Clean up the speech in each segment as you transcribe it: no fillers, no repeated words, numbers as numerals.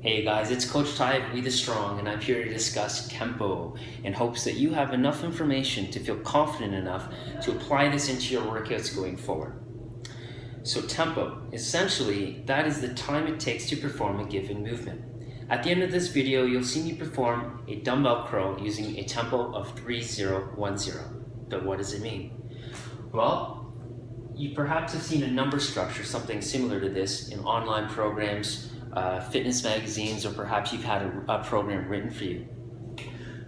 Hey guys, it's Coach Ty of We The Strong, and I'm here to discuss tempo in hopes that you have enough information to feel confident enough to apply this into your workouts going forward. So tempo, essentially, that is the time it takes to perform a given movement. At the end of this video, you'll see me perform a dumbbell curl using a tempo of 3010. But what does it mean? Well, you perhaps have seen a number structure, something similar to this, in online programs, fitness magazines, or perhaps you've had a program written for you.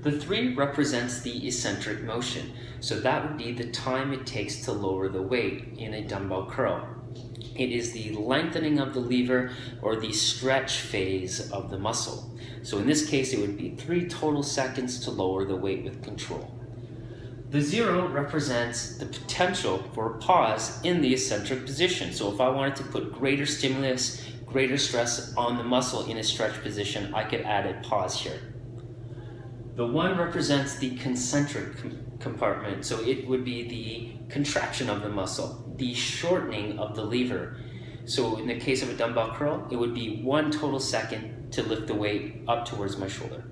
The 3 represents the eccentric motion, so that would be the time it takes to lower the weight in a dumbbell curl. It is the lengthening of the lever or the stretch phase of the muscle. So in this case, it would be 3 total seconds to lower the weight with control. The 0 represents the potential for a pause in the eccentric position. So if I wanted to put greater stimulus, greater stress on the muscle in a stretch position, I could add a pause here. The 1 represents the concentric compartment, so it would be the contraction of the muscle, the shortening of the lever. So in the case of a dumbbell curl, it would be 1 total second to lift the weight up towards my shoulder.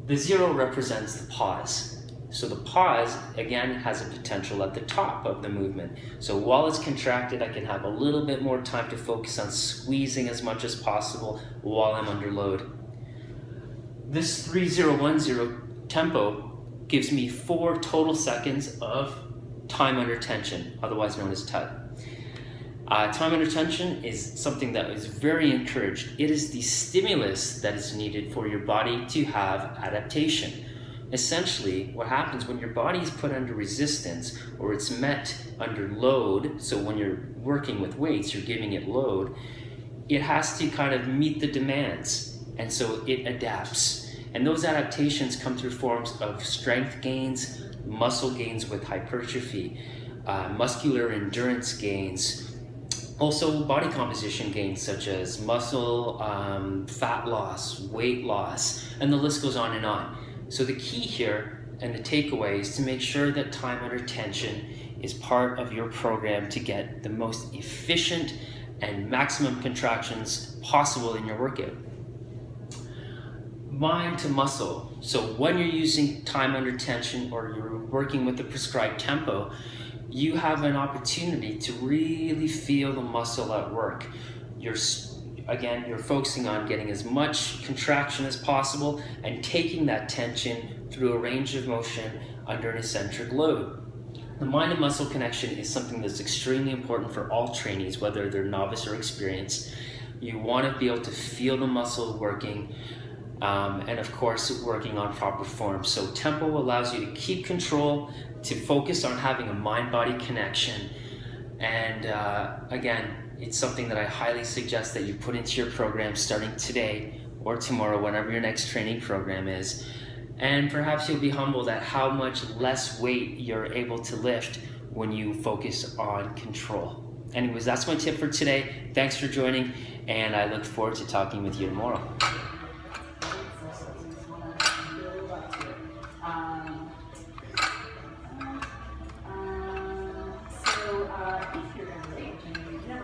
The 0 represents the pause. So the pause, again, has a potential at the top of the movement. So while it's contracted, I can have a little bit more time to focus on squeezing as much as possible while I'm under load. This 3010 tempo gives me 4 total seconds of time under tension, otherwise known as TUT. Time under tension is something that is very encouraged. It is the stimulus that is needed for your body to have adaptation. Essentially, what happens when your body is put under resistance or it's met under load, so when you're working with weights, you're giving it load, it has to kind of meet the demands, and so it adapts. And those adaptations come through forms of strength gains, muscle gains with hypertrophy, muscular endurance gains, also body composition gains such as muscle, fat loss, weight loss, and the list goes on and on. So the key here and the takeaway is to make sure that time under tension is part of your program to get the most efficient and maximum contractions possible in your workout. Mind to muscle. So when you're using time under tension or you're working with the prescribed tempo, you have an opportunity to really feel the muscle at work. You're focusing on getting as much contraction as possible and taking that tension through a range of motion under an eccentric load. The mind and muscle connection is something that's extremely important for all trainees, whether they're novice or experienced. You want to be able to feel the muscle working, and of course working on proper form. So tempo allows you to keep control, to focus on having a mind-body connection, and again, it's something that I highly suggest that you put into your program starting today or tomorrow, whenever your next training program is. And perhaps you'll be humbled at how much less weight you're able to lift when you focus on control. Anyways, that's my tip for today. Thanks for joining, and I look forward to talking with you tomorrow.